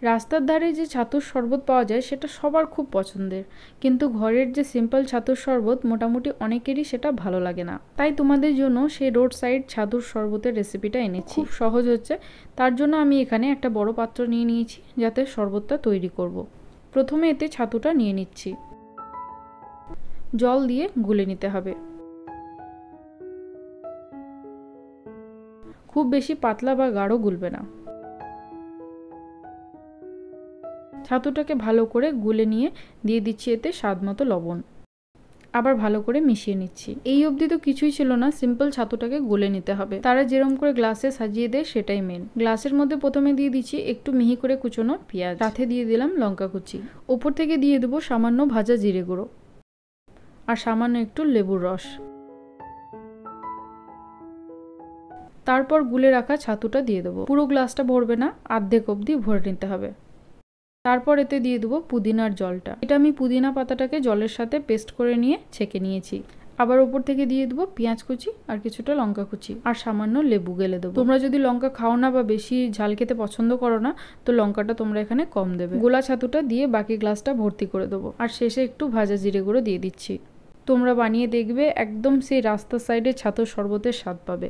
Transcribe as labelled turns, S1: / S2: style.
S1: রাস্তার ধারে যে ছাতুর শরবত পাওয়া যায় সেটা সবার খুব পছন্দের, কিন্তু ঘরের যে সিম্পল ছাতুর শরবত মোটামুটি অনেকেরই সেটা ভালো লাগে না। তাই তোমাদের জন্য সেই রোড সাইড ছাতুর শরবতের রেসিপিটা এনেছি। খুব সহজ হচ্ছে, তার জন্য আমি এখানে একটা বড় পাত্র নিয়ে নিয়েছি যাতে শরবতটা তৈরি করব। প্রথমে এতে ছাতুটা নিয়ে নিচ্ছি, জল দিয়ে গুলে নিতে হবে। খুব বেশি পাতলা বা গাঢ় গুলবে না। ছাতুটাকে ভালো করে গুলে নিয়ে দিয়ে দিচ্ছি এতে স্বাদ মতো লবণ, আবার ভালো করে মিশিয়ে নিচ্ছি। এই অবধি তো কিছুই ছিল না, সিম্পল ছাতুটাকে গুলে নিতে হবে। তারা যেরকম করে গ্লাসে সাজিয়ে দেয় সেটাই মেন। গ্লাসের মধ্যে প্রথমে দিয়ে দিচ্ছি একটু মিহি করে কুচোনো পেঁয়াজ, সাথে দিয়ে দিলাম লঙ্কা কুচি, ওপর থেকে দিয়ে দেবো সামান্য ভাজা জিরে গুঁড়ো আর সামান্য একটু লেবুর রস। তারপর গুলে রাখা ছাতুটা দিয়ে দেবো। পুরো গ্লাসটা ভরবে না, অর্ধেক অবধি ভরে নিতে হবে। তারপর এতে দিয়ে দেবো পুদিনার জলটা। এটা আমি পুদিনা পাতাটাকে জলের সাথে পেস্ট করে নিয়ে ছেঁকে নিয়েছি। আবার ওপর থেকে দিয়ে দেবো পেঁয়াজ কুচি আর কিছুটা লঙ্কা কুচি আর সামান্য লেবু গেলে দেবো। তোমরা যদি লঙ্কা খাও না বা বেশি ঝাল খেতে পছন্দ করো না, তো লঙ্কাটা তোমরা এখানে কম দেবে। গোলা ছাতুটা দিয়ে বাকি গ্লাসটা ভর্তি করে দেবো আর শেষে একটু ভাজা জিরে গুঁড়ো দিয়ে দিচ্ছি। তোমরা বানিয়ে দেখবে, একদম সেই রাস্তার সাইডে ছাতুর শরবতের স্বাদ পাবে।